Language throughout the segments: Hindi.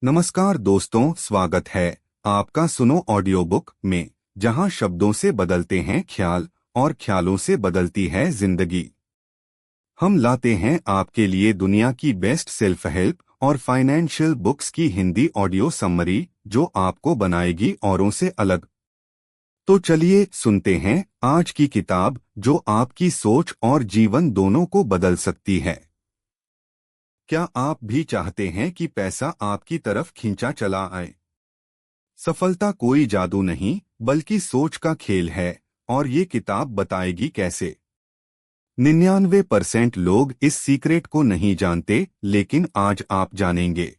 नमस्कार दोस्तों, स्वागत है आपका सुनो ऑडियो बुक में, जहां शब्दों से बदलते हैं ख्याल और ख्यालों से बदलती है जिंदगी। हम लाते हैं आपके लिए दुनिया की बेस्ट सेल्फ हेल्प और फाइनेंशियल बुक्स की हिंदी ऑडियो समरी, जो आपको बनाएगी औरों से अलग। तो चलिए सुनते हैं आज की किताब, जो आपकी सोच और जीवन दोनों को बदल सकती है। क्या आप भी चाहते हैं कि पैसा आपकी तरफ खींचा चला आए? सफलता कोई जादू नहीं, बल्कि सोच का खेल है, और ये किताब बताएगी कैसे। 99% लोग इस सीक्रेट को नहीं जानते, लेकिन आज आप जानेंगे।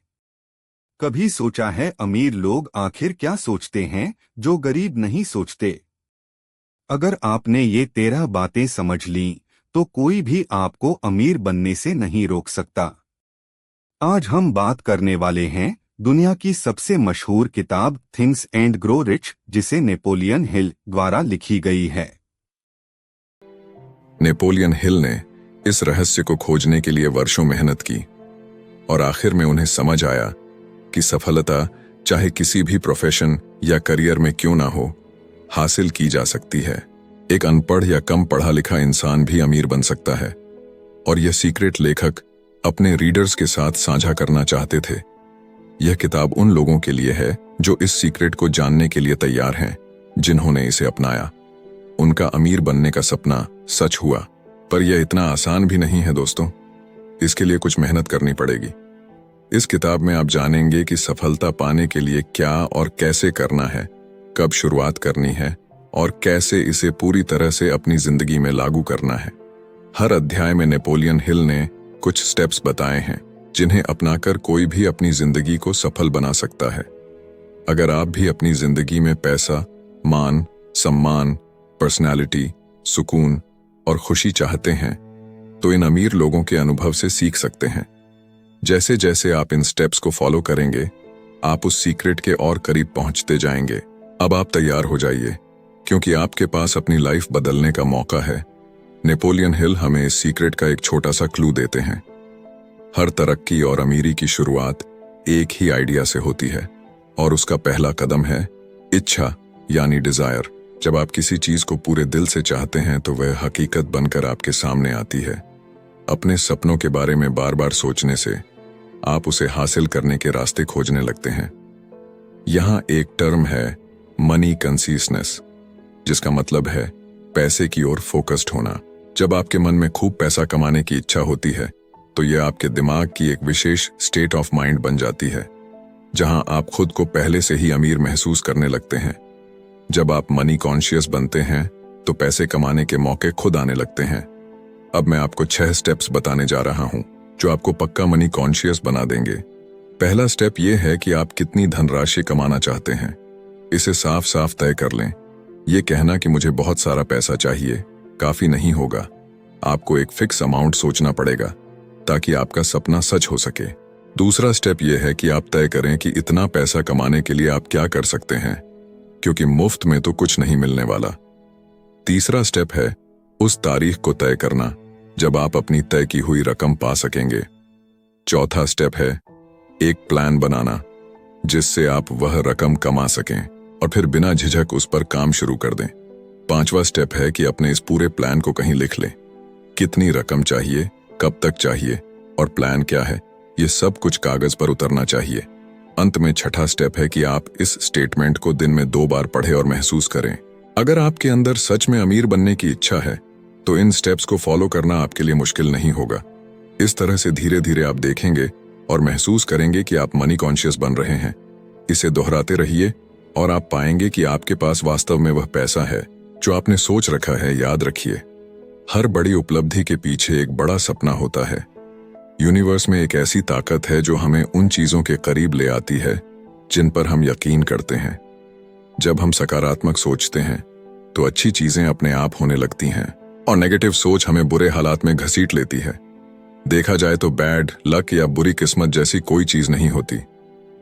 कभी सोचा है अमीर लोग आखिर क्या सोचते हैं, जो गरीब नहीं सोचते? अगर आपने ये 13 बातें समझ लीं, तो कोई भी आपको अमीर बनने से नहीं रोक सकता। आज हम बात करने वाले हैं दुनिया की सबसे मशहूर किताब थिंग्स एंड ग्रो रिच, जिसे नेपोलियन हिल द्वारा लिखी गई है। नेपोलियन हिल ने इस रहस्य को खोजने के लिए वर्षों मेहनत की और आखिर में उन्हें समझ आया कि सफलता चाहे किसी भी प्रोफेशन या करियर में क्यों ना हो, हासिल की जा सकती है। एक अनपढ़ या कम पढ़ा लिखा इंसान भी अमीर बन सकता है, और यह सीक्रेट लेखक अपने रीडर्स के साथ साझा करना चाहते थे। यह किताब उन लोगों के लिए है जो इस सीक्रेट को जानने के लिए तैयार हैं, जिन्होंने इसे अपनाया। उनका अमीर बनने का सपना सच हुआ। पर यह इतना आसान भी नहीं है दोस्तों, इसके लिए कुछ मेहनत करनी पड़ेगी। इस किताब में आप जानेंगे कि सफलता पाने के लिए क्या और कैसे करना है, कब शुरुआत करनी है और कैसे इसे पूरी तरह से अपनी जिंदगी में लागू करना है। हर अध्याय में नेपोलियन हिल ने कुछ स्टेप्स बताए हैं, जिन्हें अपनाकर कोई भी अपनी जिंदगी को सफल बना सकता है। अगर आप भी अपनी जिंदगी में पैसा, मान, सम्मान, पर्सनालिटी, सुकून और खुशी चाहते हैं, तो इन अमीर लोगों के अनुभव से सीख सकते हैं। जैसे जैसे आप इन स्टेप्स को फॉलो करेंगे, आप उस सीक्रेट के और करीब पहुंचते जाएंगे। अब आप तैयार हो जाइए, क्योंकि आपके पास अपनी लाइफ बदलने का मौका है। नेपोलियन हिल हमें इस सीक्रेट का एक छोटा सा क्लू देते हैं। हर तरक्की और अमीरी की शुरुआत एक ही आइडिया से होती है, और उसका पहला कदम है इच्छा, यानी डिजायर। जब आप किसी चीज को पूरे दिल से चाहते हैं, तो वह हकीकत बनकर आपके सामने आती है। अपने सपनों के बारे में बार बार सोचने से आप उसे हासिल करने के रास्ते खोजने लगते हैं। यहाँ एक टर्म है मनी कंसियसनेस, जिसका मतलब है पैसे की ओर फोकस्ड होना। जब आपके मन में खूब पैसा कमाने की इच्छा होती है, तो यह आपके दिमाग की एक विशेष स्टेट ऑफ माइंड बन जाती है, जहां आप खुद को पहले से ही अमीर महसूस करने लगते हैं। जब आप मनी कॉन्शियस बनते हैं, तो पैसे कमाने के मौके खुद आने लगते हैं। अब मैं आपको 6 स्टेप्स बताने जा रहा हूं, जो आपको पक्का मनी कॉन्शियस बना देंगे। पहला स्टेप यह है कि आप कितनी धनराशि कमाना चाहते हैं। इसे साफ साफ तय कर लें। यह कहना कि मुझे बहुत सारा पैसा चाहिए काफी नहीं होगा। आपको एक फिक्स अमाउंट सोचना पड़ेगा, ताकि आपका सपना सच हो सके। दूसरा स्टेप यह है कि आप तय करें कि इतना पैसा कमाने के लिए आप क्या कर सकते हैं, क्योंकि मुफ्त में तो कुछ नहीं मिलने वाला। तीसरा स्टेप है उस तारीख को तय करना जब आप अपनी तय की हुई रकम पा सकेंगे। चौथा स्टेप है एक प्लान बनाना, जिससे आप वह रकम कमा सकें और फिर बिना झिझक उस पर काम शुरू कर दें। पांचवा स्टेप है कि अपने इस पूरे प्लान को कहीं लिख लें। कितनी रकम चाहिए, कब तक चाहिए और प्लान क्या है, ये सब कुछ कागज पर उतरना चाहिए। अंत में छठा स्टेप है कि आप इस स्टेटमेंट को दिन में 2 बार पढ़ें और महसूस करें। अगर आपके अंदर सच में अमीर बनने की इच्छा है, तो इन स्टेप्स को फॉलो करना आपके लिए मुश्किल नहीं होगा। इस तरह से धीरे धीरे आप देखेंगे और महसूस करेंगे कि आप मनी कॉन्शियस बन रहे हैं। इसे दोहराते रहिए और आप पाएंगे कि आपके पास वास्तव में वह पैसा है जो आपने सोच रखा है। याद रखिए, हर बड़ी उपलब्धि के पीछे एक बड़ा सपना होता है। यूनिवर्स में एक ऐसी ताकत है जो हमें उन चीजों के करीब ले आती है जिन पर हम यकीन करते हैं। जब हम सकारात्मक सोचते हैं, तो अच्छी चीजें अपने आप होने लगती हैं, और नेगेटिव सोच हमें बुरे हालात में घसीट लेती है। देखा जाए तो बैड लक या बुरी किस्मत जैसी कोई चीज नहीं होती।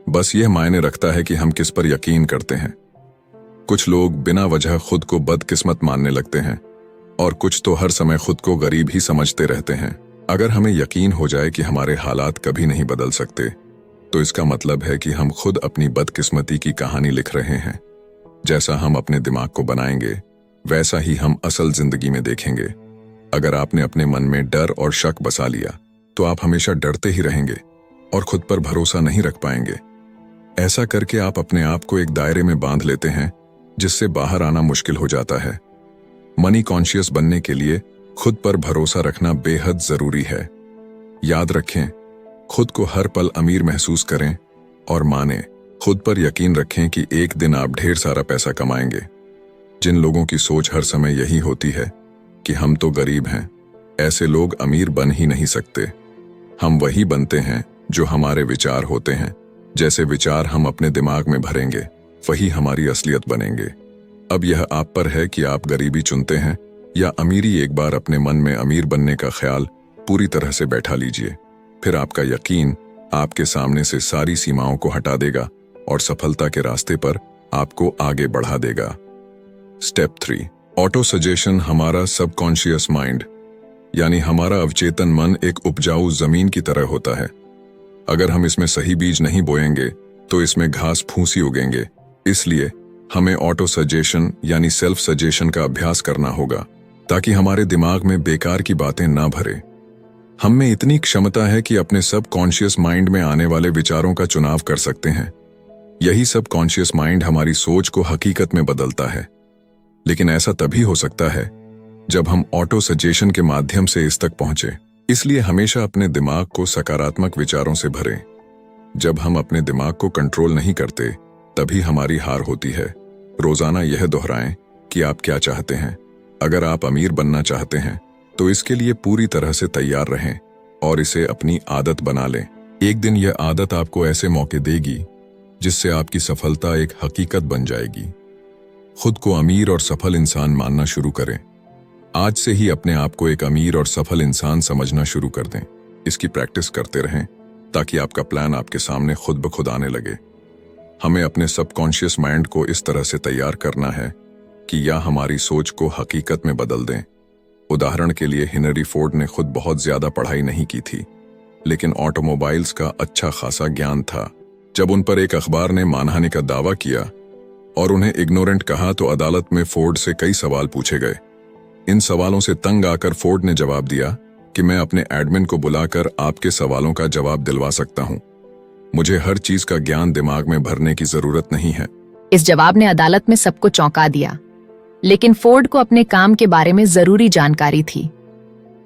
बस यह मायने रखता है कि हम किस पर यकीन करते हैं। कुछ लोग बिना वजह खुद को बदकिस्मत मानने लगते हैं, और कुछ तो हर समय खुद को गरीब ही समझते रहते हैं। अगर हमें यकीन हो जाए कि हमारे हालात कभी नहीं बदल सकते, तो इसका मतलब है कि हम खुद अपनी बदकिस्मती की कहानी लिख रहे हैं। जैसा हम अपने दिमाग को बनाएंगे वैसा ही हम असल जिंदगी में देखेंगे। अगर आपने अपने मन में डर और शक बसा लिया तो आप हमेशा डरते ही रहेंगे और खुद पर भरोसा नहीं रख पाएंगे। ऐसा करके आप अपने आप को एक दायरे में बांध लेते हैं जिससे बाहर आना मुश्किल हो जाता है। मनी कॉन्शियस बनने के लिए खुद पर भरोसा रखना बेहद जरूरी है। याद रखें, खुद को हर पल अमीर महसूस करें और माने, खुद पर यकीन रखें कि एक दिन आप ढेर सारा पैसा कमाएंगे। जिन लोगों की सोच हर समय यही होती है कि हम तो गरीब हैं, ऐसे लोग अमीर बन ही नहीं सकते। हम वही बनते हैं जो हमारे विचार होते हैं। जैसे विचार हम अपने दिमाग में भरेंगे वही हमारी असलियत बनेंगे। अब यह आप पर है कि आप गरीबी चुनते हैं या अमीरी। एक बार अपने मन में अमीर बनने का ख्याल पूरी तरह से बैठा लीजिए, फिर आपका यकीन आपके सामने से सारी सीमाओं को हटा देगा और सफलता के रास्ते पर आपको आगे बढ़ा देगा। Step 3, auto suggestion. हमारा सबकॉन्शियस माइंड यानी हमारा अवचेतन मन एक उपजाऊ जमीन की तरह होता है। अगर हम इसमें सही बीज नहीं बोएंगे तो इसमें घास फूसी उगेंगे। इसलिए हमें ऑटो सजेशन यानी सेल्फ सजेशन का अभ्यास करना होगा ताकि हमारे दिमाग में बेकार की बातें ना भरे। हम में इतनी क्षमता है कि अपने सबकॉन्शियस माइंड में आने वाले विचारों का चुनाव कर सकते हैं। यही सबकॉन्शियस माइंड हमारी सोच को हकीकत में बदलता है। लेकिन ऐसा तभी हो सकता है जब हम ऑटो सजेशन के माध्यम से इस तक पहुंचे। इसलिए हमेशा अपने दिमाग को सकारात्मक विचारों से भरें। जब हम अपने दिमाग को कंट्रोल नहीं करते तभी हमारी हार होती है। रोजाना यह दोहराएं कि आप क्या चाहते हैं। अगर आप अमीर बनना चाहते हैं तो इसके लिए पूरी तरह से तैयार रहें और इसे अपनी आदत बना लें। एक दिन यह आदत आपको ऐसे मौके देगी जिससे आपकी सफलता एक हकीकत बन जाएगी। खुद को अमीर और सफल इंसान मानना शुरू करें। आज से ही अपने आप को एक अमीर और सफल इंसान समझना शुरू कर दें। इसकी प्रैक्टिस करते रहें ताकि आपका प्लान आपके सामने खुद ब खुद आने लगे। हमें अपने सबकॉन्शियस माइंड को इस तरह से तैयार करना है कि यह हमारी सोच को हकीकत में बदल दें। उदाहरण के लिए हेनरी फोर्ड ने खुद बहुत ज्यादा पढ़ाई नहीं की थी, लेकिन ऑटोमोबाइल्स का अच्छा खासा ज्ञान था। जब उन पर एक अखबार ने मानहानि का दावा किया और उन्हें इग्नोरेंट कहा तो अदालत में फोर्ड से कई सवाल पूछे गए। इन सवालों से तंग आकर फोर्ड ने जवाब दिया कि मैं अपने एडमिन को बुलाकर आपके सवालों का जवाब दिलवा सकता हूं। मुझे हर चीज का ज्ञान दिमाग में भरने की जरूरत नहीं है। इस जवाब ने अदालत में सबको चौंका दिया, लेकिन फोर्ड को अपने काम के बारे में जरूरी जानकारी थी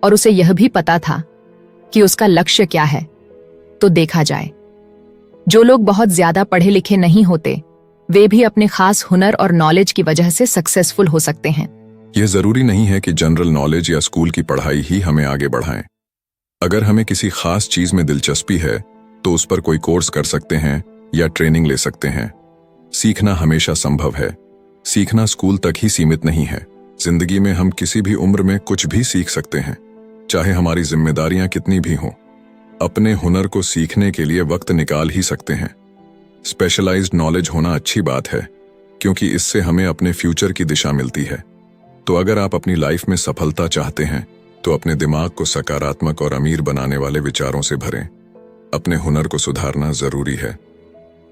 और उसे यह भी पता था कि उसका लक्ष्य क्या है। तो देखा जाए, जो लोग बहुत ज्यादा पढ़े लिखे नहीं होते वे भी अपने खास हुनर और नॉलेज की वजह से सक्सेसफुल हो सकते हैं। यह जरूरी नहीं है कि जनरल नॉलेज या स्कूल की पढ़ाई ही हमें आगे बढ़ाएं। अगर हमें किसी खास चीज में दिलचस्पी है तो उस पर कोई कोर्स कर सकते हैं या ट्रेनिंग ले सकते हैं। सीखना हमेशा संभव है। सीखना स्कूल तक ही सीमित नहीं है। जिंदगी में हम किसी भी उम्र में कुछ भी सीख सकते हैं, चाहे हमारी जिम्मेदारियां कितनी भी हों। अपने हुनर को सीखने के लिए वक्त निकाल ही सकते हैं। स्पेशलाइज्ड नॉलेज होना अच्छी बात है क्योंकि इससे हमें अपने फ्यूचर की दिशा मिलती है। तो अगर आप अपनी लाइफ में सफलता चाहते हैं तो अपने दिमाग को सकारात्मक और अमीर बनाने वाले विचारों से भरें। अपने हुनर को सुधारना जरूरी है।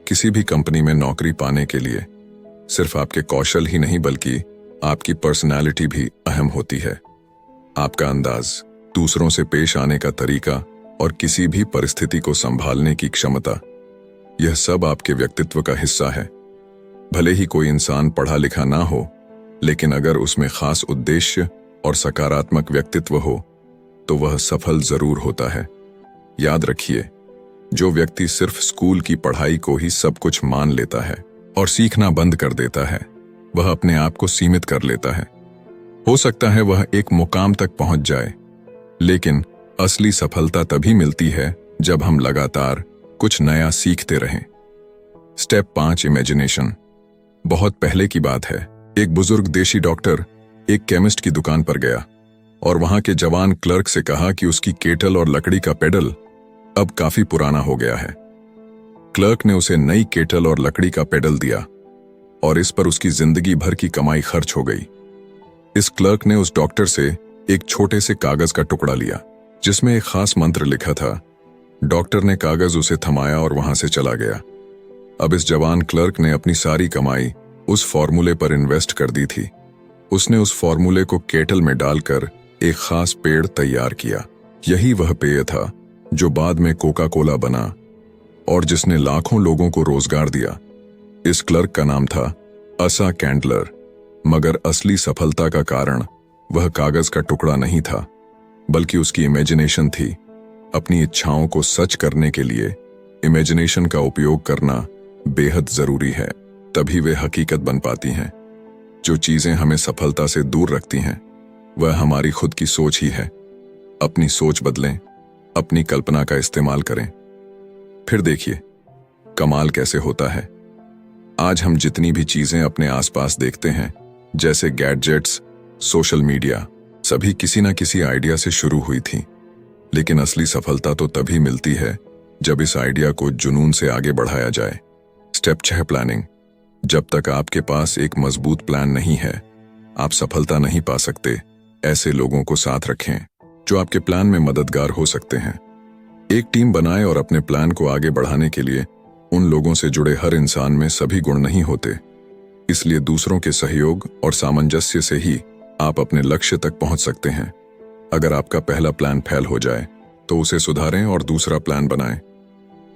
किसी भी कंपनी में नौकरी पाने के लिए सिर्फ आपके कौशल ही नहीं बल्कि आपकी पर्सनालिटी भी अहम होती है। आपका अंदाज, दूसरों से पेश आने का तरीका और किसी भी परिस्थिति को संभालने की क्षमता, यह सब आपके व्यक्तित्व का हिस्सा है। भले ही कोई इंसान पढ़ा लिखा ना हो, लेकिन अगर उसमें खास उद्देश्य और सकारात्मक व्यक्तित्व हो तो वह सफल जरूर होता है। याद रखिए, जो व्यक्ति सिर्फ स्कूल की पढ़ाई को ही सब कुछ मान लेता है और सीखना बंद कर देता है, वह अपने आप को सीमित कर लेता है। हो सकता है वह एक मुकाम तक पहुंच जाए, लेकिन असली सफलता तभी मिलती है जब हम लगातार कुछ नया सीखते रहें। Step 5, imagination. बहुत पहले की बात है, एक बुजुर्ग देशी डॉक्टर एक केमिस्ट की दुकान पर गया और वहां के जवान क्लर्क से कहा कि उसकी केटल और लकड़ी का पेडल अब काफी पुराना हो गया है। क्लर्क ने उसे नई केटल और लकड़ी का पेडल दिया और इस पर उसकी जिंदगी भर की कमाई खर्च हो गई। इस क्लर्क ने उस डॉक्टर से एक छोटे से कागज का टुकड़ा लिया जिसमें एक खास मंत्र लिखा था डॉक्टर ने कागज उसे थमाया और वहां से चला गया। अब इस जवान क्लर्क ने अपनी सारी कमाई उस फॉर्मूले पर इन्वेस्ट कर दी थी। उसने उस फॉर्मूले को केटल में डालकर एक खास पेड़ तैयार किया। यही वह पेय था जो बाद में कोका कोला बना और जिसने लाखों लोगों को रोजगार दिया। इस क्लर्क का नाम था असा कैंडलर, मगर असली सफलता का कारण वह कागज का टुकड़ा नहीं था, बल्कि उसकी इमेजिनेशन थी। अपनी इच्छाओं को सच करने के लिए इमेजिनेशन का उपयोग करना बेहद जरूरी है, तभी वे हकीकत बन पाती हैं। जो चीजें हमें सफलता से दूर रखती हैं वह हमारी खुद की सोच ही है। अपनी सोच बदलें, अपनी कल्पना का इस्तेमाल करें, फिर देखिए कमाल कैसे होता है। आज हम जितनी भी चीजें अपने आसपास देखते हैं, जैसे गैजेट्स, सोशल मीडिया, सभी किसी ना किसी आइडिया से शुरू हुई थी। लेकिन असली सफलता तो तभी मिलती है जब इस आइडिया को जुनून से आगे बढ़ाया जाए। Step 6, planning. जब तक आपके पास एक मजबूत प्लान नहीं है, आप सफलता नहीं पा सकते। ऐसे लोगों को साथ रखें जो आपके प्लान में मददगार हो सकते हैं। एक टीम बनाएं और अपने प्लान को आगे बढ़ाने के लिए उन लोगों से जुड़े हर इंसान में सभी गुण नहीं होते, इसलिए दूसरों के सहयोग और सामंजस्य से ही आप अपने लक्ष्य तक पहुंच सकते हैं। अगर आपका पहला प्लान फेल हो जाए तो उसे सुधारें और दूसरा प्लान बनाएं।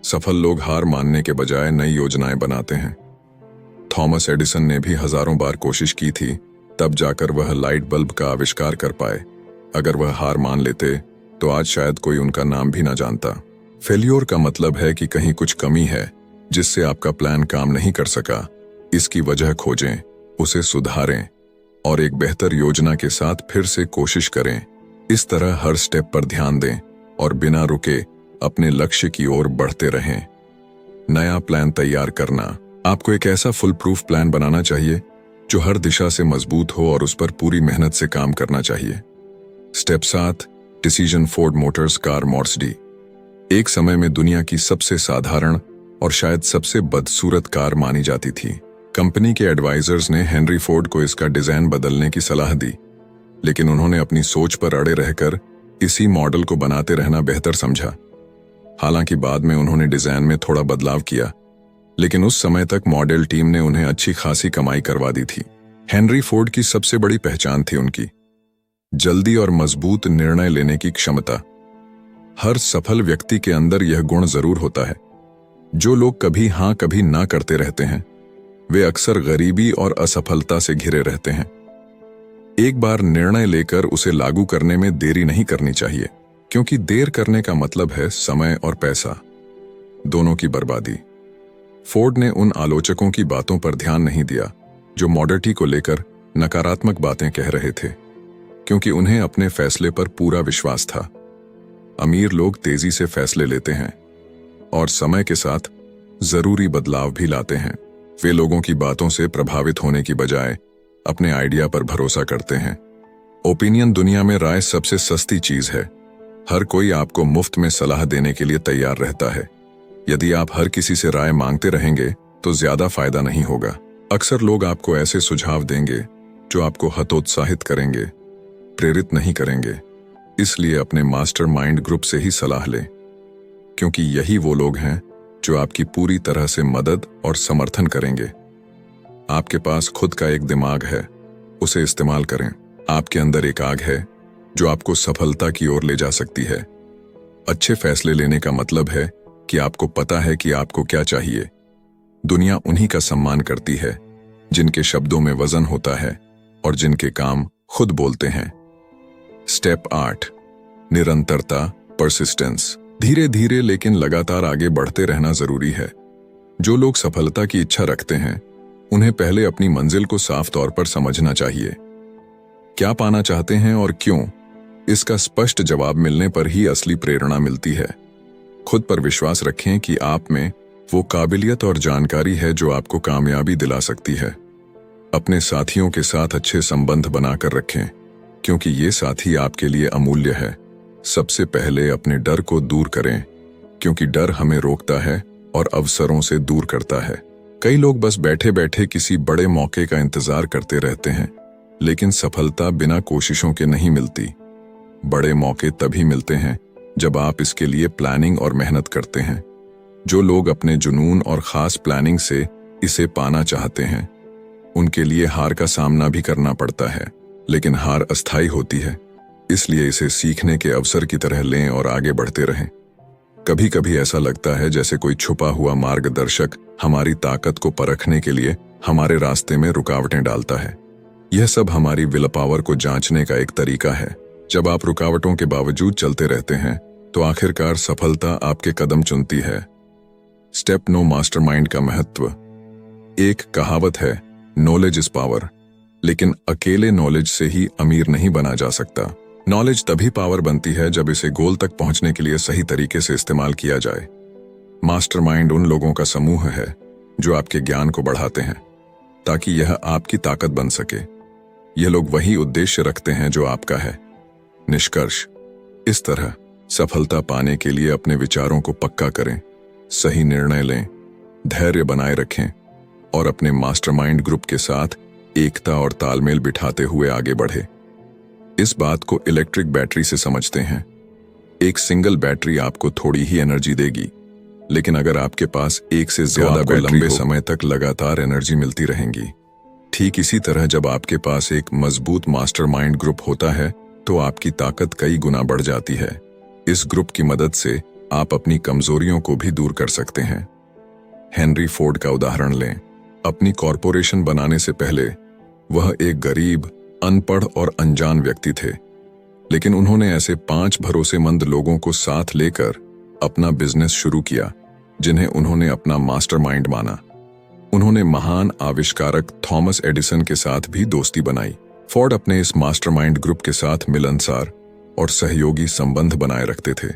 सफल लोग हार मानने के बजाय नई योजनाएं बनाते हैं। थॉमस एडिसन ने भी हजारों बार कोशिश की थी, तब जाकर वह लाइट बल्ब का आविष्कार कर पाए। अगर वह हार मान लेते तो आज शायद कोई उनका नाम भी ना जानता। फेल्योर का मतलब है कि कहीं कुछ कमी है जिससे आपका प्लान काम नहीं कर सका। इसकी वजह खोजें, उसे सुधारें और एक बेहतर योजना के साथ फिर से कोशिश करें। इस तरह हर स्टेप पर ध्यान दें और बिना रुके अपने लक्ष्य की ओर बढ़ते रहें। नया प्लान तैयार करना। आपको एक ऐसा फुल प्रूफ प्लान बनाना चाहिए जो हर दिशा से मजबूत हो और उस पर पूरी मेहनत से काम करना चाहिए। Step 7, decision. Ford Motors car model D एक समय में दुनिया की सबसे साधारण और शायद सबसे बदसूरत कार मानी जाती थी। कंपनी के एडवाइजर्स ने हेनरी फोर्ड को इसका डिजाइन बदलने की सलाह दी, लेकिन उन्होंने अपनी सोच पर अड़े रहकर इसी मॉडल को बनाते रहना बेहतर समझा। हालांकि बाद में उन्होंने डिजाइन में थोड़ा बदलाव किया, लेकिन उस समय तक मॉडल टीम ने उन्हें अच्छी खासी कमाई करवा दी थी। हेनरी फोर्ड की सबसे बड़ी पहचान थी उनकी जल्दी और मजबूत निर्णय लेने की क्षमता। हर सफल व्यक्ति के अंदर यह गुण जरूर होता है। जो लोग कभी हां कभी ना करते रहते हैं, वे अक्सर गरीबी और असफलता से घिरे रहते हैं। एक बार निर्णय लेकर उसे लागू करने में देरी नहीं करनी चाहिए, क्योंकि देर करने का मतलब है समय और पैसा दोनों की बर्बादी। फोर्ड ने उन आलोचकों की बातों पर ध्यान नहीं दिया जो मॉडल टी को लेकर नकारात्मक बातें कह रहे थे, क्योंकि उन्हें अपने फैसले पर पूरा विश्वास था। अमीर लोग तेजी से फैसले लेते हैं और समय के साथ जरूरी बदलाव भी लाते हैं। वे लोगों की बातों से प्रभावित होने की बजाय अपने आइडिया पर भरोसा करते हैं। ओपिनियन दुनिया में राय सबसे सस्ती चीज है। हर कोई आपको मुफ्त में सलाह देने के लिए तैयार रहता है। यदि आप हर किसी से राय मांगते रहेंगे तो ज्यादा फायदा नहीं होगा। अक्सर लोग आपको ऐसे सुझाव देंगे जो आपको हतोत्साहित करेंगे, प्रेरित नहीं करेंगे। इसलिए अपने मास्टरमाइंड ग्रुप से ही सलाह लें, क्योंकि यही वो लोग हैं जो आपकी पूरी तरह से मदद और समर्थन करेंगे। आपके पास खुद का एक दिमाग है, उसे इस्तेमाल करें। आपके अंदर एक आग है जो आपको सफलता की ओर ले जा सकती है। अच्छे फैसले लेने का मतलब है कि आपको पता है कि आपको क्या चाहिए। दुनिया उन्हीं का सम्मान करती है जिनके शब्दों में वजन होता है और जिनके काम खुद बोलते हैं। स्टेप 8, निरंतरता, परसिस्टेंस। धीरे धीरे लेकिन लगातार आगे बढ़ते रहना जरूरी है। जो लोग सफलता की इच्छा रखते हैं, उन्हें पहले अपनी मंजिल को साफ तौर पर समझना चाहिए। क्या पाना चाहते हैं और क्यों, इसका स्पष्ट जवाब मिलने पर ही असली प्रेरणा मिलती है। खुद पर विश्वास रखें कि आप में वो काबिलियत और जानकारी है जो आपको कामयाबी दिला सकती है। अपने साथियों के साथ अच्छे संबंध बनाकर रखें, क्योंकि ये साथी आपके लिए अमूल्य है। सबसे पहले अपने डर को दूर करें, क्योंकि डर हमें रोकता है और अवसरों से दूर करता है। कई लोग बस बैठे बैठे किसी बड़े मौके का इंतजार करते रहते हैं, लेकिन सफलता बिना कोशिशों के नहीं मिलती। बड़े मौके तभी मिलते हैं जब आप इसके लिए प्लानिंग और मेहनत करते हैं। जो लोग अपने जुनून और खास प्लानिंग से इसे पाना चाहते हैं, उनके लिए हार का सामना भी करना पड़ता है, लेकिन हार अस्थायी होती है, इसलिए इसे सीखने के अवसर की तरह लें और आगे बढ़ते रहें। कभी कभी ऐसा लगता है जैसे कोई छुपा हुआ मार्गदर्शक हमारी ताकत को परखने के लिए हमारे रास्ते में रुकावटें डालता है। यह सब हमारी विल पावर को जांचने का एक तरीका है। जब आप रुकावटों के बावजूद चलते रहते हैं तो आखिरकार सफलता आपके कदम चुनती है। स्टेप नो मास्टरमाइंड का महत्व। एक कहावत है, नॉलेज इज पावर, लेकिन अकेले नॉलेज से ही अमीर नहीं बना जा सकता। नॉलेज तभी पावर बनती है जब इसे गोल तक पहुंचने के लिए सही तरीके से इस्तेमाल किया जाए। मास्टरमाइंड उन लोगों का समूह है जो आपके ज्ञान को बढ़ाते हैं ताकि यह आपकी ताकत बन सके। यह लोग वही उद्देश्य रखते हैं जो आपका है। निष्कर्ष, इस तरह सफलता पाने के लिए अपने विचारों को पक्का करें, सही निर्णय लें, धैर्य बनाए रखें और अपने मास्टरमाइंड ग्रुप के साथ एकता और तालमेल बिठाते हुए आगे बढ़े। इस बात को इलेक्ट्रिक बैटरी से समझते हैं। एक सिंगल बैटरी आपको थोड़ी ही एनर्जी देगी, लेकिन अगर आपके पास एक से ज्यादा बैटरी लंबे समय तक लगातार एनर्जी मिलती रहेंगी। ठीक इसी तरह जब आपके पास एक मजबूत मास्टरमाइंड ग्रुप होता है तो आपकी ताकत कई गुना बढ़ जाती है। इस ग्रुप की मदद से आप अपनी कमजोरियों को भी दूर कर सकते हैं। हेनरी फोर्ड का उदाहरण लें। अपनी कॉरपोरेशन बनाने से पहले वह एक गरीब, अनपढ़ और अनजान व्यक्ति थे, लेकिन उन्होंने ऐसे 5 भरोसेमंद लोगों को साथ लेकर अपना बिजनेस शुरू किया जिन्हें उन्होंने अपना मास्टरमाइंड माना। उन्होंने महान आविष्कारक थॉमस एडिसन के साथ भी दोस्ती बनाई। फोर्ड अपने इस मास्टरमाइंड ग्रुप के साथ मिलनसार और सहयोगी संबंध बनाए रखते थे।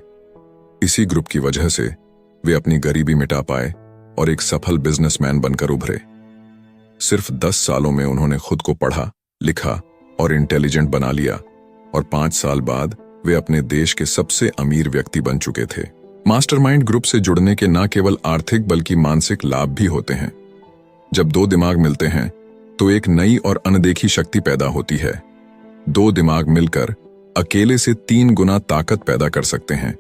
इसी ग्रुप की वजह से वे अपनी गरीबी मिटा पाए और एक सफल बिजनेसमैन बनकर उभरे। सिर्फ 10 सालों में उन्होंने खुद को पढ़ा, लिखा और इंटेलिजेंट बना लिया और 5 साल बाद वे अपने देश के सबसे अमीर व्यक्ति बन चुके थे। मास्टरमाइंड ग्रुप से जुड़ने के न केवल आर्थिक बल्कि मानसिक लाभ भी होते हैं। जब 2 दिमाग मिलते हैं तो एक नई और अनदेखी शक्ति पैदा होती है। 2 दिमाग मिलकर अकेले से 3 गुना ताकत पैदा कर सकते हैं।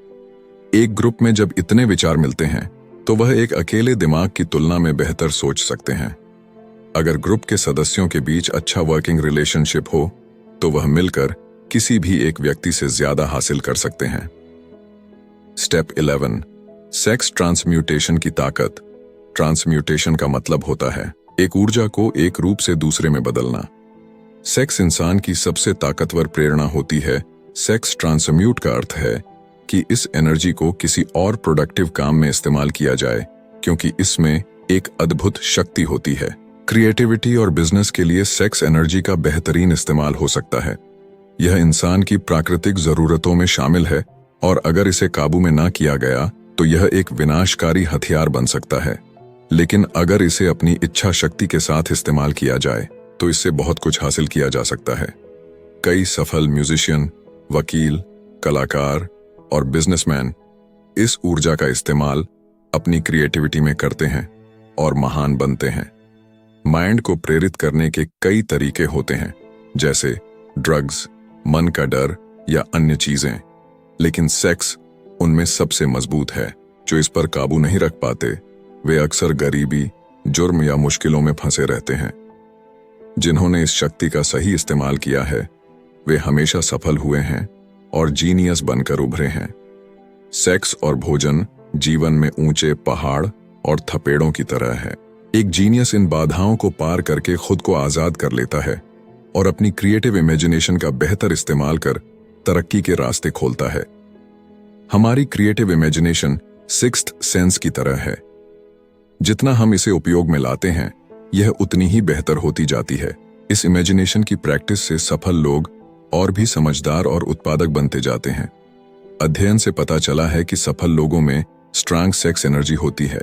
एक ग्रुप में जब इतने विचार मिलते हैं तो वह एक अकेले दिमाग की तुलना में बेहतर सोच सकते हैं। अगर ग्रुप के सदस्यों के बीच अच्छा वर्किंग रिलेशनशिप हो तो वह मिलकर किसी भी एक व्यक्ति से ज्यादा हासिल कर सकते हैं। स्टेप 11, सेक्स ट्रांसम्यूटेशन की ताकत। ट्रांसम्यूटेशन का मतलब होता है एक ऊर्जा को एक रूप से दूसरे में बदलना। सेक्स इंसान की सबसे ताकतवर प्रेरणा होती है। सेक्स ट्रांसम्यूट का अर्थ है कि इस एनर्जी को किसी और प्रोडक्टिव काम में इस्तेमाल किया जाए, क्योंकि इसमें एक अद्भुत शक्ति होती है। क्रिएटिविटी और बिजनेस के लिए सेक्स एनर्जी का बेहतरीन इस्तेमाल हो सकता है। यह इंसान की प्राकृतिक जरूरतों में शामिल है और अगर इसे काबू में ना किया गया तो यह एक विनाशकारी हथियार बन सकता है। लेकिन अगर इसे अपनी इच्छा शक्ति के साथ इस्तेमाल किया जाए तो इससे बहुत कुछ हासिल किया जा सकता है। कई सफल म्यूजिशियन, वकील, कलाकार और बिजनेसमैन इस ऊर्जा का इस्तेमाल अपनी क्रिएटिविटी में करते हैं और महान बनते हैं। माइंड को प्रेरित करने के कई तरीके होते हैं, जैसे ड्रग्स, मन का डर या अन्य चीजें, लेकिन सेक्स उनमें सबसे मजबूत है। जो इस पर काबू नहीं रख पाते वे अक्सर गरीबी, जुर्म या मुश्किलों में फंसे रहते हैं। जिन्होंने इस शक्ति का सही इस्तेमाल किया है वे हमेशा सफल हुए हैं और जीनियस बनकर उभरे हैं। सेक्स और भोजन जीवन में ऊंचे पहाड़ और थपेड़ों की तरह है। एक जीनियस इन बाधाओं को पार करके खुद को आजाद कर लेता है और अपनी क्रिएटिव इमेजिनेशन का बेहतर इस्तेमाल कर तरक्की के रास्ते खोलता है। हमारी क्रिएटिव इमेजिनेशन सिक्स्थ सेंस की तरह है। जितना हम इसे उपयोग में लाते हैं यह उतनी ही बेहतर होती जाती है। इस इमेजिनेशन की प्रैक्टिस से सफल लोग और भी समझदार और उत्पादक बनते जाते हैं। अध्ययन से पता चला है कि सफल लोगों में स्ट्रांग सेक्स एनर्जी होती है,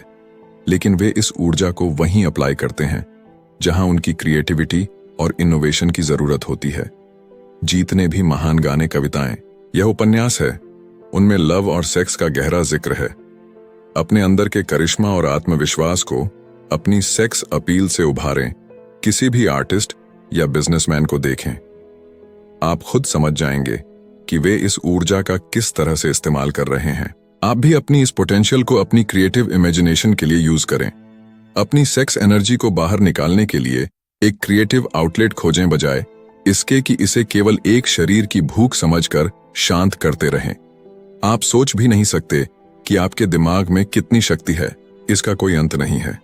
लेकिन वे इस ऊर्जा को वहीं अप्लाई करते हैं जहां उनकी क्रिएटिविटी और इनोवेशन की जरूरत होती है। जीतने भी महान गाने, कविताएं, यह उपन्यास है, उनमें लव और सेक्स का गहरा जिक्र है। अपने अंदर के करिश्मा और आत्मविश्वास को अपनी सेक्स अपील से उभारें। किसी भी आर्टिस्ट या बिजनेसमैन को देखें, आप खुद समझ जाएंगे कि वे इस ऊर्जा का किस तरह से इस्तेमाल कर रहे हैं। आप भी अपनी इस पोटेंशियल को अपनी क्रिएटिव इमेजिनेशन के लिए यूज करें। अपनी सेक्स एनर्जी को बाहर निकालने के लिए एक क्रिएटिव आउटलेट खोजें, बजाय इसके कि इसे केवल एक शरीर की भूख समझकर शांत करते रहें। आप सोच भी नहीं सकते कि आपके दिमाग में कितनी शक्ति है। इसका कोई अंत नहीं है।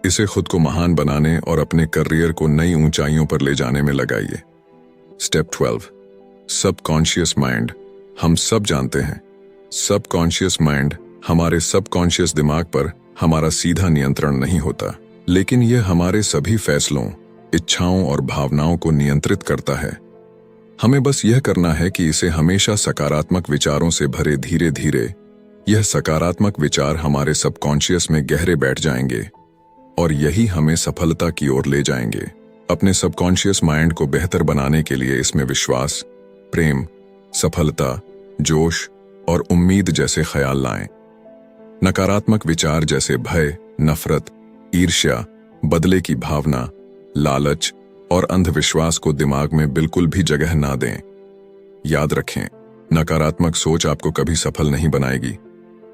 इसे खुद को महान बनाने और अपने करियर को नई ऊंचाइयों पर ले जाने में लगाइए। Step 12, subconscious mind. हम सब जानते हैं, सबकॉन्शियस माइंड हमारे सबकॉन्शियस दिमाग पर हमारा सीधा नियंत्रण नहीं होता, लेकिन यह हमारे सभी फैसलों, इच्छाओं और भावनाओं को नियंत्रित करता है। हमें बस यह करना है कि इसे हमेशा सकारात्मक विचारों से भरे। धीरे धीरे यह सकारात्मक विचार हमारे सबकॉन्शियस में गहरे बैठ जाएंगे और यही हमें सफलता की ओर ले जाएंगे। अपने सबकॉन्शियस माइंड को बेहतर बनाने के लिए इसमें विश्वास, प्रेम, सफलता, जोश और उम्मीद जैसे ख्याल लाएं। नकारात्मक विचार जैसे भय, नफरत, ईर्ष्या, बदले की भावना, लालच और अंधविश्वास को दिमाग में बिल्कुल भी जगह ना दें। याद रखें, नकारात्मक सोच आपको कभी सफल नहीं बनाएगी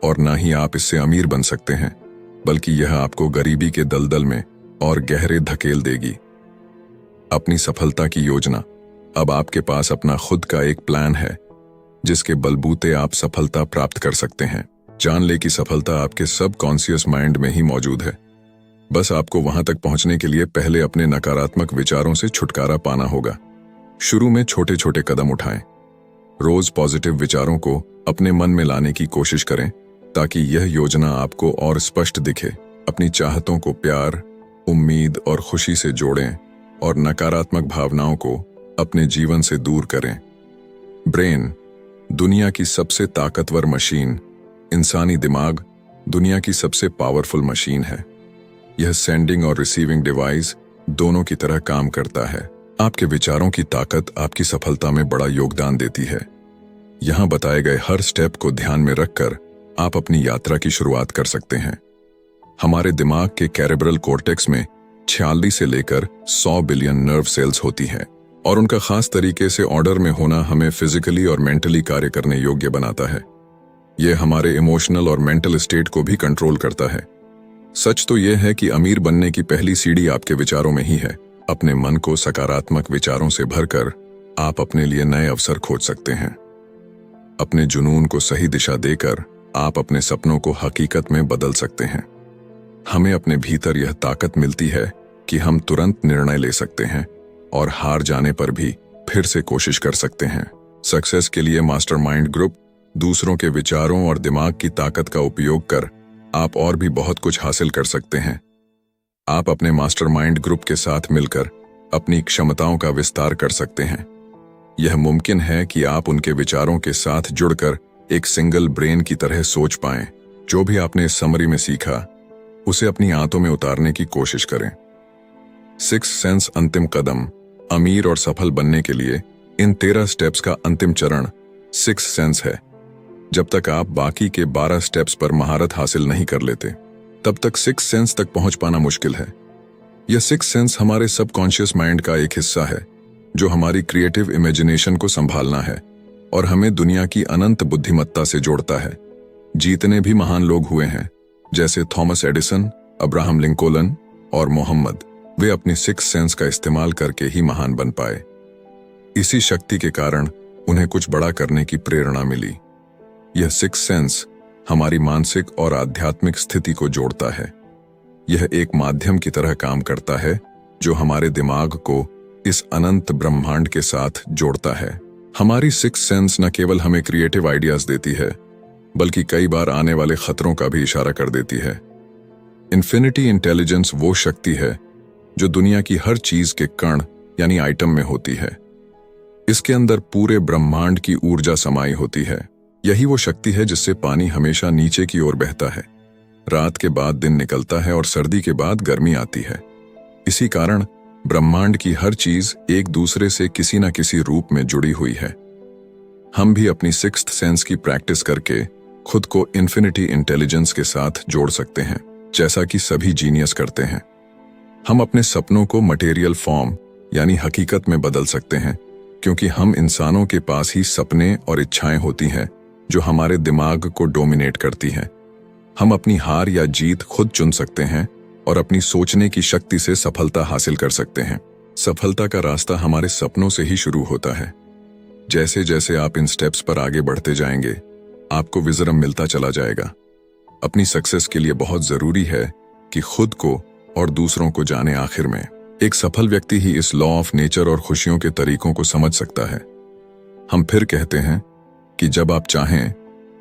और ना ही आप इससे अमीर बन सकते हैं, बल्कि यह आपको गरीबी के दलदल में और गहरे धकेल देगी। अपनी सफलता की योजना। अब आपके पास अपना खुद का एक प्लान है जिसके बलबूते आप सफलता प्राप्त कर सकते हैं। जान ले कि सफलता आपके सबकॉन्शियस माइंड में ही मौजूद है। बस आपको वहां तक पहुंचने के लिए पहले अपने नकारात्मक विचारों से छुटकारा पाना होगा। शुरू में छोटे छोटे कदम उठाएं। रोज पॉजिटिव विचारों को अपने मन में लाने की कोशिश करें ताकि यह योजना आपको और स्पष्ट दिखे। अपनी चाहतों को प्यार, उम्मीद और खुशी से जोड़ें और नकारात्मक भावनाओं को अपने जीवन से दूर करें। ब्रेन, दुनिया की सबसे ताकतवर मशीन। इंसानी दिमाग दुनिया की सबसे पावरफुल मशीन है। यह सेंडिंग और रिसीविंग डिवाइस दोनों की तरह काम करता है। आपके विचारों की ताकत आपकी सफलता में बड़ा योगदान देती है। यहां बताए गए हर स्टेप को ध्यान में रखकर आप अपनी यात्रा की शुरुआत कर सकते हैं। हमारे दिमाग के कैरेब्रल कॉर्टेक्स में 46 से लेकर 100 बिलियन नर्व सेल्स होती हैं और उनका खास तरीके से ऑर्डर में होना हमें फिजिकली और मेंटली कार्य करने योग्य बनाता है। यह हमारे इमोशनल और मेंटल स्टेट को भी कंट्रोल करता है। सच तो यह है कि अमीर बनने की पहली सीढ़ी आपके विचारों में ही है। अपने मन को सकारात्मक विचारों से भरकर आप अपने लिए नए अवसर खोज सकते हैं। अपने जुनून को सही दिशा देकर आप अपने सपनों को हकीकत में बदल सकते हैं। हमें अपने भीतर यह ताकत मिलती है कि हम तुरंत निर्णय ले सकते हैं और हार जाने पर भी फिर से कोशिश कर सकते हैं। सक्सेस के लिए मास्टरमाइंड ग्रुप, दूसरों के विचारों और दिमाग की ताकत का उपयोग कर आप और भी बहुत कुछ हासिल कर सकते हैं। आप अपने मास्टरमाइंड ग्रुप के साथ मिलकर अपनी क्षमताओं का विस्तार कर सकते हैं। यह मुमकिन है कि आप उनके विचारों के साथ जुड़कर एक सिंगल ब्रेन की तरह सोच पाएं। जो भी आपने इस समरी में सीखा उसे अपनी आंतों में उतारने की कोशिश करें। सिक्स सेंस अंतिम कदम। अमीर और सफल बनने के लिए इन 13 स्टेप्स का अंतिम चरण सिक्स सेंस है। जब तक आप बाकी के 12 स्टेप्स पर महारत हासिल नहीं कर लेते, तब तक सिक्स सेंस तक पहुंच पाना मुश्किल है। यह सिक्स सेंस हमारे सबकॉन्शियस माइंड का एक हिस्सा है जो हमारी क्रिएटिव इमेजिनेशन को संभालना है और हमें दुनिया की अनंत बुद्धिमत्ता से जोड़ता है। जितने भी महान लोग हुए हैं, जैसे थॉमस एडिसन, अब्राहम लिंकोलन और मोहम्मद, वे अपनी सिक्स सेंस का इस्तेमाल करके ही महान बन पाए। इसी शक्ति के कारण उन्हें कुछ बड़ा करने की प्रेरणा मिली। यह सिक्स सेंस हमारी मानसिक और आध्यात्मिक स्थिति को जोड़ता है। यह एक माध्यम की तरह काम करता है जो हमारे दिमाग को इस अनंत ब्रह्मांड के साथ जोड़ता है। हमारी सिक्स सेंस न केवल हमें क्रिएटिव आइडियाज देती है, बल्कि कई बार आने वाले खतरों का भी इशारा कर देती है। इन्फिनिटी इंटेलिजेंस वो शक्ति है जो दुनिया की हर चीज के कण यानी आइटम में होती है। इसके अंदर पूरे ब्रह्मांड की ऊर्जा समाई होती है। यही वो शक्ति है जिससे पानी हमेशा नीचे की ओर बहता है, रात के बाद दिन निकलता है और सर्दी के बाद गर्मी आती है। इसी कारण ब्रह्मांड की हर चीज एक दूसरे से किसी न किसी रूप में जुड़ी हुई है। हम भी अपनी सिक्स्थ सेंस की प्रैक्टिस करके खुद को इन्फिनिटी इंटेलिजेंस के साथ जोड़ सकते हैं, जैसा कि सभी जीनियस करते हैं। हम अपने सपनों को मटेरियल फॉर्म यानी हकीकत में बदल सकते हैं, क्योंकि हम इंसानों के पास ही सपने और इच्छाएं होती हैं जो हमारे दिमाग को डोमिनेट करती हैं। हम अपनी हार या जीत खुद चुन सकते हैं और अपनी सोचने की शक्ति से सफलता हासिल कर सकते हैं। सफलता का रास्ता हमारे सपनों से ही शुरू होता है। जैसे जैसे आप इन स्टेप्स पर आगे बढ़ते जाएंगे, आपको विजडम मिलता चला जाएगा। अपनी सक्सेस के लिए बहुत जरूरी है कि खुद को और दूसरों को जाने। आखिर में एक सफल व्यक्ति ही इस लॉ ऑफ नेचर और खुशियों के तरीकों को समझ सकता है। हम फिर कहते हैं कि जब आप चाहें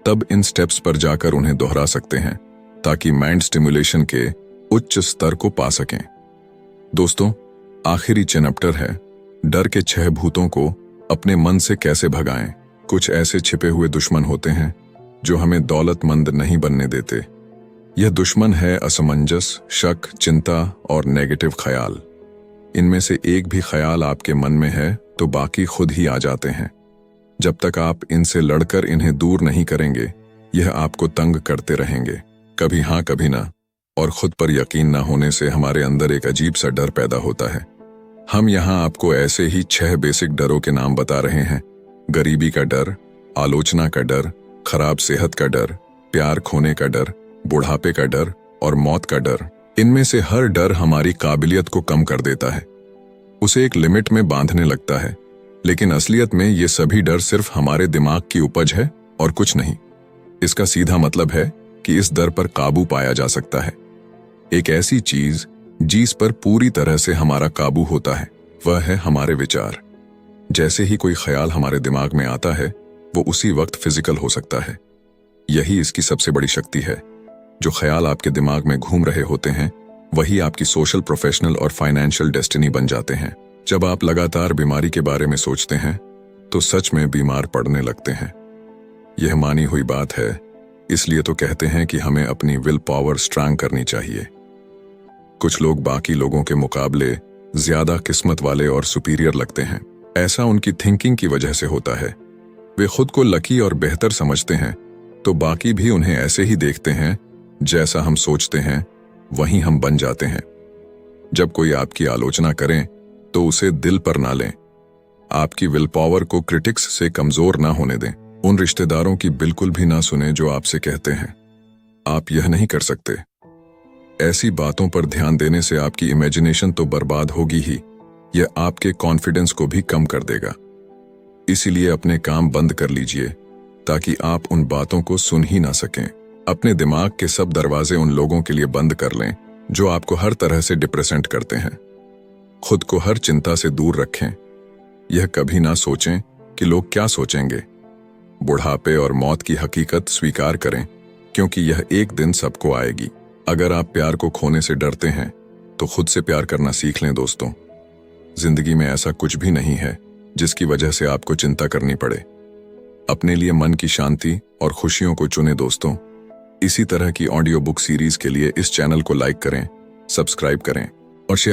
तब इन स्टेप्स पर जाकर उन्हें दोहरा सकते हैं ताकि माइंड स्टिमुलेशन के उच्च स्तर को पा सकें। दोस्तों, आखिरी चैप्टर है डर के 6 भूतों को अपने मन से कैसे भगाएं। कुछ ऐसे छिपे हुए दुश्मन होते हैं जो हमें दौलतमंद नहीं बनने देते। यह दुश्मन है असमंजस, शक, चिंता और नेगेटिव ख्याल। इनमें से एक भी ख्याल आपके मन में है तो बाकी खुद ही आ जाते हैं। जब तक आप इनसे लड़कर इन्हें दूर नहीं करेंगे, यह आपको तंग करते रहेंगे, कभी हाँ कभी ना। और खुद पर यकीन ना होने से हमारे अंदर एक अजीब सा डर पैदा होता है। हम यहाँ आपको ऐसे ही 6 बेसिक डरों के नाम बता रहे हैं। गरीबी का डर, आलोचना का डर, खराब सेहत का डर, प्यार खोने का डर, बुढ़ापे का डर और मौत का डर। इनमें से हर डर हमारी काबिलियत को कम कर देता है, उसे एक लिमिट में बांधने लगता है। लेकिन असलियत में ये सभी डर सिर्फ हमारे दिमाग की उपज है और कुछ नहीं। इसका सीधा मतलब है कि इस डर पर काबू पाया जा सकता है। एक ऐसी चीज जिस पर पूरी तरह से हमारा काबू होता है, वह है हमारे विचार। जैसे ही कोई ख्याल हमारे दिमाग में आता है, वो उसी वक्त फिजिकल हो सकता है। यही इसकी सबसे बड़ी शक्ति है। जो ख्याल आपके दिमाग में घूम रहे होते हैं, वही आपकी सोशल, प्रोफेशनल और फाइनेंशियल डेस्टिनी बन जाते हैं। जब आप लगातार बीमारी के बारे में सोचते हैं, तो सच में बीमार पड़ने लगते हैं। यह मानी हुई बात है, इसलिए तो कहते हैं कि हमें अपनी विल पावर स्ट्रांग करनी चाहिए। कुछ लोग बाकी लोगों के मुकाबले ज्यादा किस्मत वाले और सुपीरियर लगते हैं। ऐसा उनकी थिंकिंग की वजह से होता है। वे खुद को लकी और बेहतर समझते हैं, तो बाकी भी उन्हें ऐसे ही देखते हैं। जैसा हम सोचते हैं वहीं हम बन जाते हैं। जब कोई आपकी आलोचना करें तो उसे दिल पर ना लें। आपकी विल पावर को क्रिटिक्स से कमजोर ना होने दें। उन रिश्तेदारों की बिल्कुल भी ना सुने जो आपसे कहते हैं आप यह नहीं कर सकते। ऐसी बातों पर ध्यान देने से आपकी इमेजिनेशन तो बर्बाद होगी ही, यह आपके कॉन्फिडेंस को भी कम कर देगा। इसीलिए अपने काम बंद कर लीजिए ताकि आप उन बातों को सुन ही ना सकें। अपने दिमाग के सब दरवाजे उन लोगों के लिए बंद कर लें जो आपको हर तरह से डिप्रेसेंट करते हैं। खुद को हर चिंता से दूर रखें। यह कभी ना सोचें कि लोग क्या सोचेंगे। बुढ़ापे और मौत की हकीकत स्वीकार करें, क्योंकि यह एक दिन सबको आएगी। अगर आप प्यार को खोने से डरते हैं तो खुद से प्यार करना सीख लें। दोस्तों, जिंदगी में ऐसा कुछ भी नहीं है जिसकी वजह से आपको चिंता करनी पड़े। अपने लिए मन की शांति और खुशियों को चुनें। दोस्तों, इसी तरह की ऑडियो बुक सीरीज के लिए इस चैनल को लाइक करें, सब्सक्राइब करें और शेयर